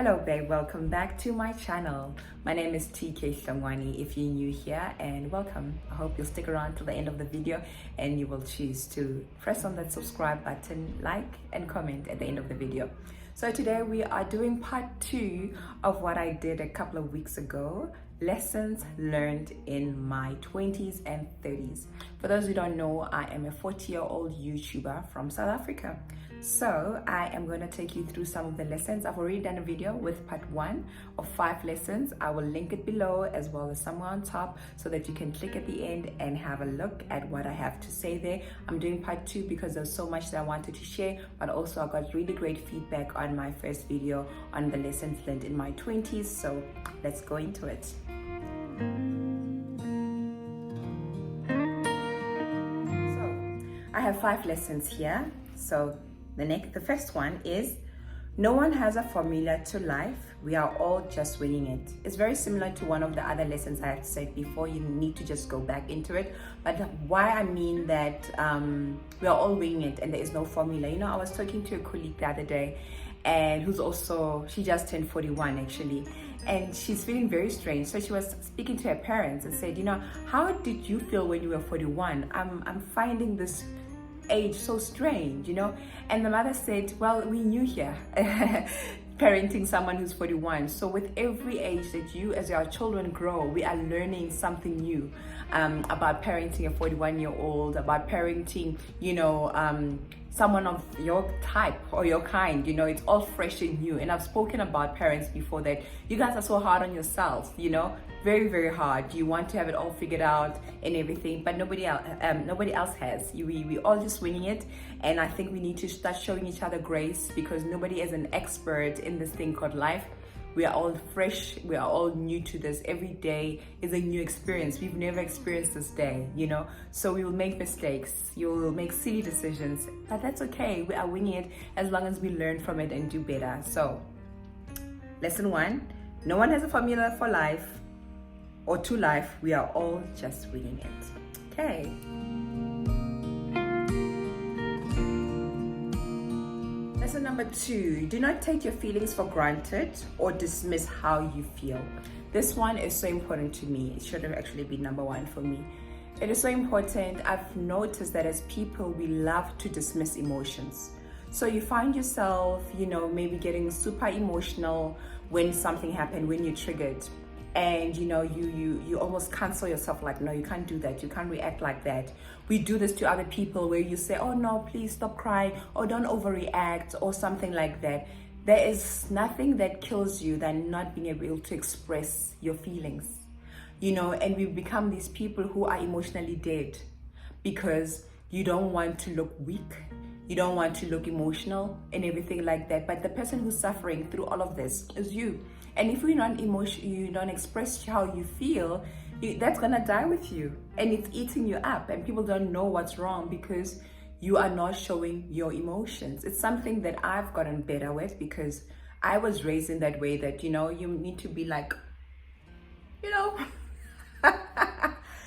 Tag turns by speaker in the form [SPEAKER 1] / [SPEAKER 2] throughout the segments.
[SPEAKER 1] Hello babe, welcome back to my channel. My name is TK Shamwani if you're new here, and welcome. I hope you'll stick around till the end of the video and you will choose to press on that subscribe button, like and comment at the end of the video. So today we are doing part 2 of what I did a couple of weeks ago. Lessons learned in my 20s and 30s. For those who don't know, I am a 40-year-old YouTuber from South Africa. So I am going to take you through some of the lessons. I've already done a video with part 1 of 5 lessons. I will link it below as well as somewhere on top so that you can click at the end and have a look at what I have to say there. I'm doing part 2 because there's so much that I wanted to share, but also I got really great feedback on my first video on the lessons learned in my 20s. So let's go into it. So I have 5 lessons here. So the first one is, no one has a formula to life. We are all just winging it. It's very similar to one of the other lessons I have said before. You need to just go back into it. But why I mean that we are all winging it and there is no formula. You know, I was talking to a colleague the other day, and she just turned 41 actually, and she's feeling very strange. So she was speaking to her parents and said, you know, how did you feel when you were 41? I'm finding this age so strange, you know. And the mother said, well, we knew here parenting someone who's 41. So with every age that you as our children grow, we are learning something new about parenting a 41-year-old, about parenting, you know, someone of your type or your kind. You know, it's all fresh and new. And I've spoken about parents before that you guys are so hard on yourselves, you know, very, very hard. You want to have it all figured out and everything, but nobody else has. We all just winging it. And I think we need to start showing each other grace, because nobody is an expert in this thing called life. We are all fresh. We are all new to this. Every day is a new experience. We've never experienced this day, you know. So we will make mistakes. You will make silly decisions, but that's okay. We are winging it as long as we learn from it and do better. So, lesson 1: no one has a formula for life or to life. We are all just winging it. Okay. Lesson number 2, do not take your feelings for granted or dismiss how you feel. This one is so important to me. It should have actually been number 1 for me. It is so important. I've noticed that as people, we love to dismiss emotions. So you find yourself, you know, maybe getting super emotional when something happened, when you're triggered. And you know, you almost cancel yourself, like, no, you can't do that, you can't react like that. We do this to other people where you say, oh no, please stop crying, or don't overreact, or something like that. There is nothing that kills you than not being able to express your feelings, you know. And we become these people who are emotionally dead because you don't want to look weak, you don't want to look emotional and everything like that. But the person who's suffering through all of this is you. And if you don't express how you feel, that's gonna die with you, and it's eating you up, and people don't know what's wrong because you are not showing your emotions. It's something that I've gotten better with, because I was raised in that way that, you know, you need to be like, you know,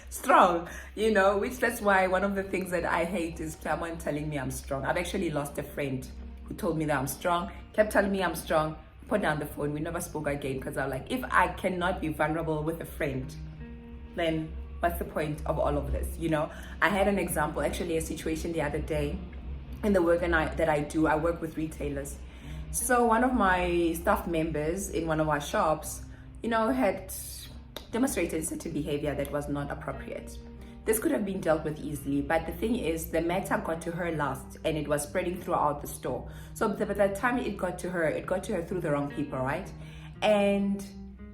[SPEAKER 1] strong, you know, that's why one of the things that I hate is someone telling me I'm strong. I've actually lost a friend who told me that I'm strong, kept telling me I'm strong, put down the phone. We never spoke again, because I'm like, if I cannot be vulnerable with a friend, then what's the point of all of this, you know? I had an example, actually a situation the other day in the work that I do. I work with retailers. So one of my staff members in one of our shops, you know, had demonstrated certain behavior that was not appropriate. This could have been dealt with easily, but the thing is, the matter got to her last, and it was spreading throughout the store. So by the time it got to her through the wrong people, right? And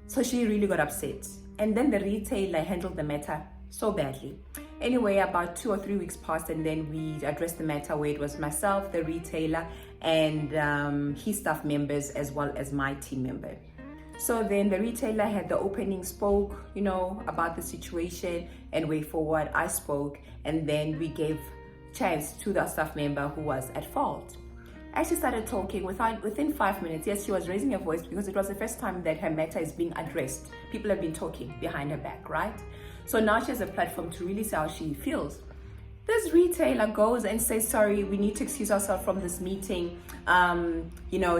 [SPEAKER 1] so she really got upset. And then the retailer handled the matter so badly. Anyway, about 2 or 3 weeks passed, and then we addressed the matter where it was myself, the retailer, and his staff members, as well as my team member. So then the retailer had the opening, spoke, you know, about the situation, and way forward I spoke, and then we gave chance to the staff member who was at fault. As she started talking, within 5 minutes, yes, she was raising her voice because it was the first time that her matter is being addressed. People have been talking behind her back, right? So now she has a platform to really say how she feels. This retailer goes and says, sorry, we need to excuse ourselves from this meeting.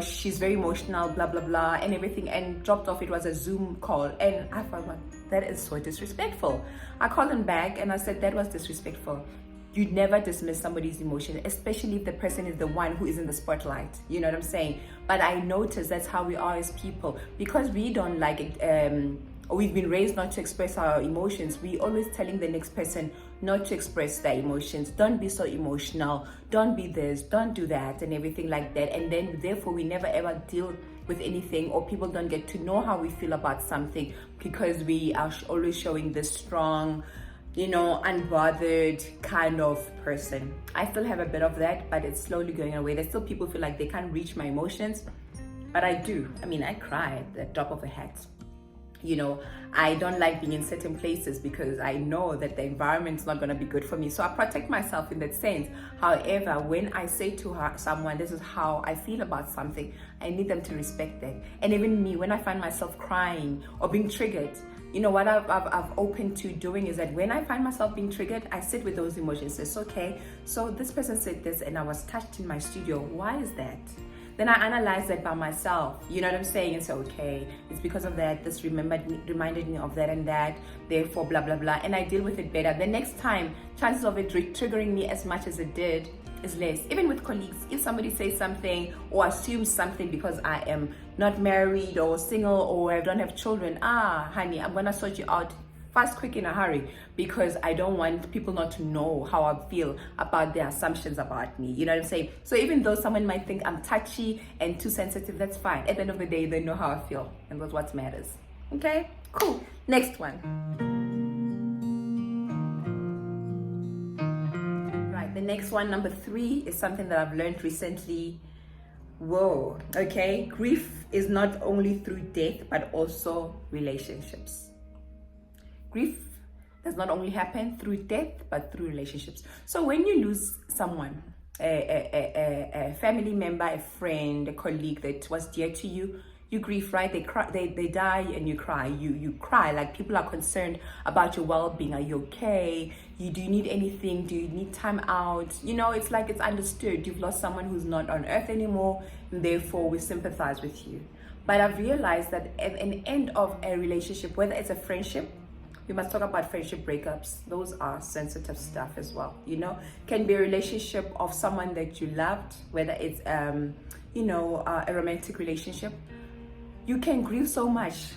[SPEAKER 1] She's very emotional, blah, blah, blah, and everything, and dropped off. It was a Zoom call. And I thought, well, that is so disrespectful. I called him back and I said, that was disrespectful. You'd never dismiss somebody's emotion, especially if the person is the one who is in the spotlight. You know what I'm saying? But I noticed that's how we are as people. Because we don't like it, or we've been raised not to express our emotions, we always telling the next person not to express their emotions. Don't be so emotional. Don't be this. Don't do that, and everything like that. And then, therefore, we never ever deal with anything, or people don't get to know how we feel about something because we are always showing this strong, unbothered kind of person. I still have a bit of that, but it's slowly going away. There's still people who feel like they can't reach my emotions, but I do. I mean, I cry at the drop of a hat. I don't like being in certain places because I know that the environment's not going to be good for me. So I protect myself in that sense. However, when I say to someone, this is how I feel about something, I need them to respect that. And even me, when I find myself crying or being triggered, what I've opened to doing is that when I find myself being triggered, I sit with those emotions. It's okay. So this person said this and I was touched in my studio. Why is that? Then I analyze that by myself, you know what I'm saying? And say, okay, it's because of that. This reminded me of that and that, therefore, blah, blah, blah. And I deal with it better. The next time, chances of it triggering me as much as it did is less. Even with colleagues, if somebody says something or assumes something because I am not married or single or I don't have children, honey, I'm going to sort you out fast, quick, in a hurry, because I don't want people not to know how I feel about their assumptions about me. You know what I'm saying? So even though someone might think I'm touchy and too sensitive, that's fine. At the end of the day, they know how I feel, and that's what matters. Okay? Cool. Next one. Right, the next one, number 3, is something that I've learned recently. Whoa, okay? Grief is not only through death, but also relationships. Grief does not only happen through death, but through relationships. So when you lose someone, a family member, a friend, a colleague that was dear to you, you grieve, right? They cry, they die, and you cry. You cry, like people are concerned about your well-being. Are you okay? Do you need anything? Do you need time out? It's like it's understood. You've lost someone who's not on earth anymore, and therefore we sympathize with you. But I've realized that at an end of a relationship, whether it's a friendship, we must talk about friendship breakups. Those are sensitive stuff as well. Can be a relationship of someone that you loved, whether it's a romantic relationship. You can grieve so much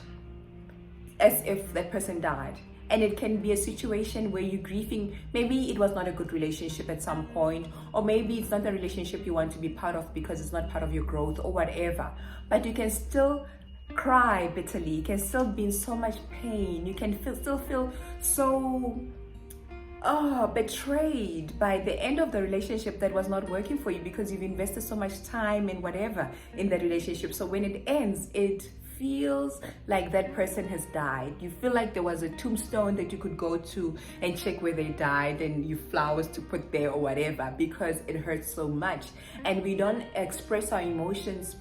[SPEAKER 1] as if that person died. And it can be a situation where you're grieving. Maybe it was not a good relationship at some point, or maybe it's not a relationship you want to be part of because it's not part of your growth or whatever. But you can still cry bitterly. You can still be in so much pain. You can still feel so betrayed by the end of the relationship that was not working for you because you've invested so much time and whatever in the relationship. So when it ends, it feels like that person has died. You feel like there was a tombstone that you could go to and check where they died, and you flowers to put there or whatever, because it hurts so much. And we don't express our emotions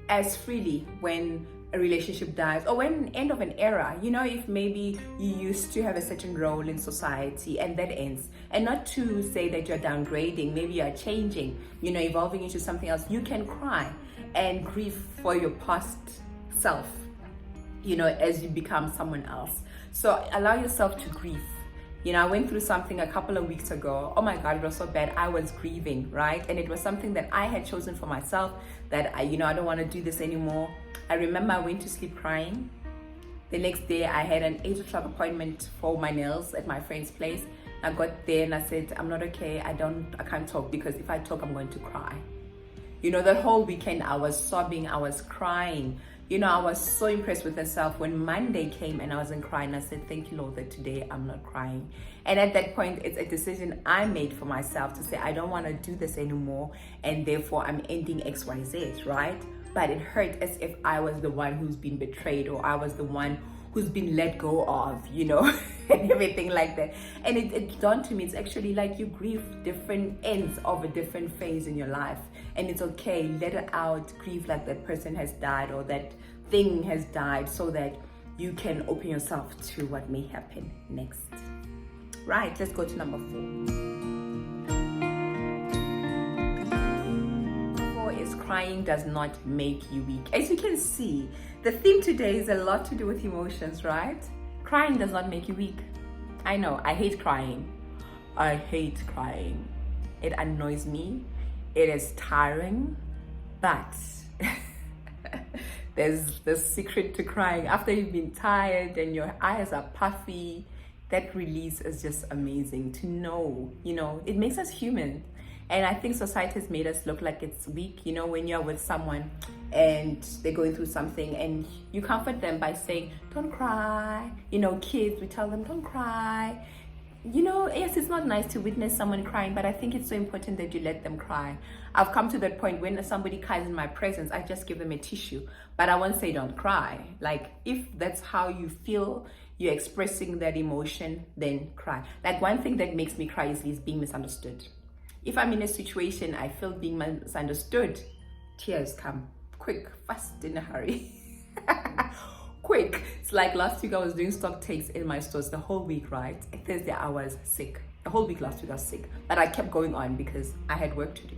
[SPEAKER 1] as freely when a relationship dies, or when end of an era. If maybe you used to have a certain role in society and that ends, and not to say that you're downgrading, maybe you're changing, evolving into something else, you can cry and grieve for your past self, as you become someone else. So allow yourself to grieve. I went through something a couple of weeks ago. Oh my God, it was so bad. I was grieving, right? And it was something that I had chosen for myself, that I don't want to do this anymore. I remember I went to sleep crying. The next day I had an 8 o'clock appointment for my nails at my friend's place. I got there and I said, I'm not okay. I can't talk, because if I talk, I'm going to cry. That whole weekend I was sobbing, I was crying. I was so impressed with myself when Monday came and I wasn't crying. I said, thank you, Lord, that today I'm not crying. And at that point, it's a decision I made for myself to say, I don't want to do this anymore, and therefore I'm ending XYZ, right? But it hurt as if I was the one who's been betrayed, or I was the one who's been let go of, and everything like that. And it dawned to me, it's actually like you grieve different ends of a different phase in your life. And it's okay, let it out, grieve like that person has died or that thing has died, so that you can open yourself to what may happen next. Right, let's go to number 4. crying does not make you weak. As you can see, the theme today is a lot to do with emotions, right? Crying does not make you weak. I know, I hate crying. I hate crying. It annoys me. It is tiring, but there's the secret to crying. After you've been tired and your eyes are puffy, that release is just amazing to know. It makes us human. And I think society has made us look like it's weak. When you're with someone and they're going through something and you comfort them by saying, don't cry. Kids, we tell them, don't cry. Yes, it's not nice to witness someone crying, but I think it's so important that you let them cry. I've come to that point when somebody cries in my presence, I just give them a tissue, but I won't say don't cry. Like, if that's how you feel, you're expressing that emotion, then cry. Like, one thing that makes me cry is being misunderstood. If I'm in a situation, I feel being misunderstood, tears come quick, fast, in a hurry. Quick. It's like last week I was doing stock takes in my stores the whole week, right? Thursday I was sick. The whole week last week I was sick. But I kept going on because I had work to do.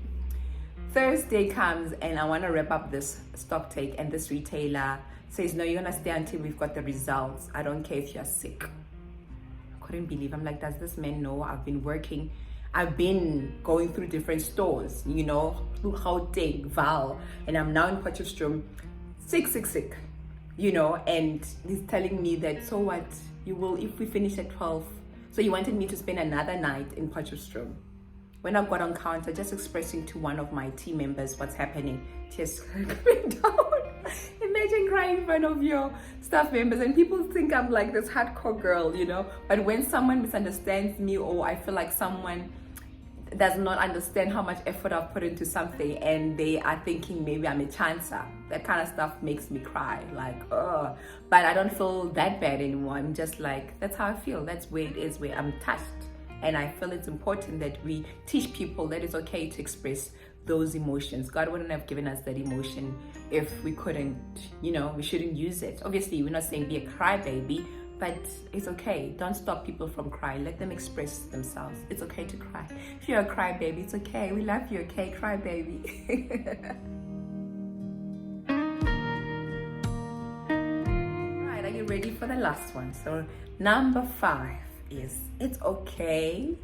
[SPEAKER 1] Thursday comes and I want to wrap up this stock take, and this retailer says, no, you're going to stay until we've got the results. I don't care if you're sick. I couldn't believe. I'm like, does this man know I've been working? I've been going through different stores, through Gauteng, Val, and I'm now in Potchefstroom, sick. And he's telling me that, so what, you will, if we finish at 12. So he wanted me to spend another night in Potchefstroom. When I got on counter, just expressing to one of my team members what's happening, tears coming down. Imagine crying in front of your staff members, and people think I'm like this hardcore girl, But when someone misunderstands me, or I feel like someone does not understand how much effort I've put into something and they are thinking maybe I'm a chancer, that kind of stuff makes me cry, like, oh. But I don't feel that bad anymore. I'm just like, that's how I feel. That's where it is, where I'm touched. And I feel it's important that we teach people that it's okay to express those emotions. God wouldn't have given us that emotion if we couldn't, we shouldn't use it. Obviously, we're not saying be a crybaby, but it's okay. Don't stop people from crying. Let them express themselves. It's okay to cry. If you're a crybaby, it's okay. We love you, okay, crybaby. Right, are you ready for the last one? So number 5 is, it's okay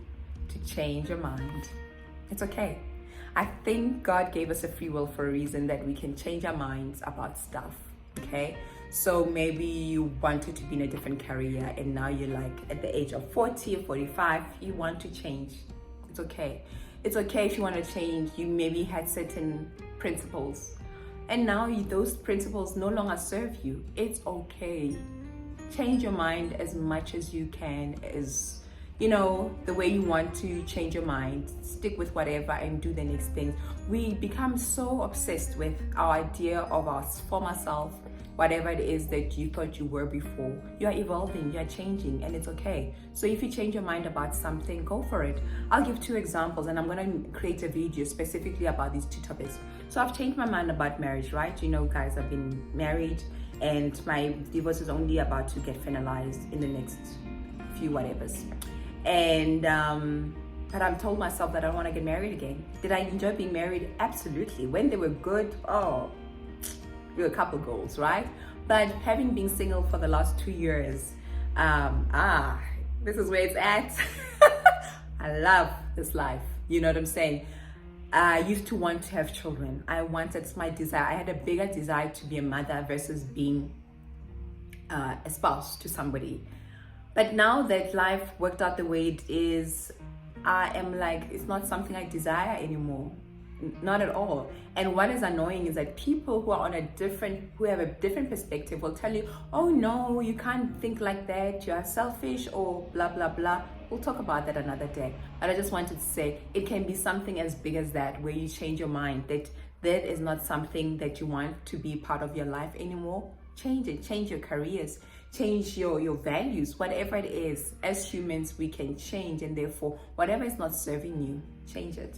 [SPEAKER 1] to change your mind. It's okay. I think God gave us a free will for a reason, that we can change our minds about stuff, okay? So maybe you wanted to be in a different career and now you're like at the age of 40 or 45, you want to change. It's okay. It's okay if you want to change. You maybe had certain principles and now those principles no longer serve you. It's okay. Change your mind as much as you can, as the way you want to change your mind. Stick with whatever and do the next thing. We become so obsessed with our idea of our former self, whatever it is that you thought you were before. You are evolving, you are changing, and it's okay. So if you change your mind about something, go for it. I'll give 2 examples, and I'm going to create a video specifically about these 2 topics. So I've changed my mind about marriage, right? Guys, I've been married and my divorce is only about to get finalized in the next few whatevers. And but I've told myself that I don't want to get married again. Did I enjoy being married? Absolutely. When they were good, we were couple goals, right? But having been single for the last 2 years, this is where it's at. I love this life. You know what I'm saying? I used to want to have children. It's my desire. I had a bigger desire to be a mother versus being a spouse to somebody. But now that life worked out the way it is, I am like, it's not something I desire anymore. Not at all. And what is annoying is that people who have a different perspective will tell you, oh no, you can't think like that, you're selfish, or blah blah blah. We'll talk about that another day. But I just wanted to say, it can be something as big as that, where you change your mind that is not something that you want to be part of your life anymore. Change it. Change your careers, change your values, whatever it is. As humans, we can change, and therefore whatever is not serving you, change it.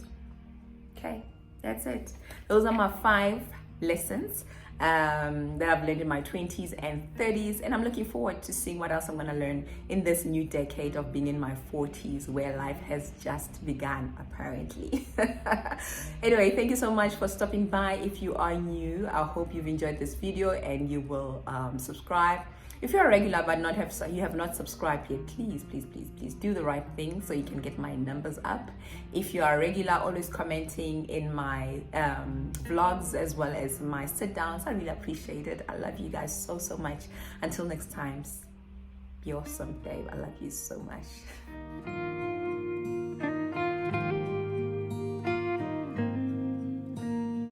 [SPEAKER 1] Okay, that's it. Those are my 5 lessons that I've learned in my 20s and 30s, and I'm looking forward to seeing what else I'm going to learn in this new decade of being in my 40s, where life has just begun, apparently. Anyway, thank you so much for stopping by. If you are new, I hope you've enjoyed this video and you will subscribe. If you're a regular but you have not subscribed yet, please do the right thing so you can get my numbers up. If you are a regular, always commenting in my vlogs as well as my sit downs, I really appreciate it. I love you guys so much. Until next time, be awesome, babe. I love you so much.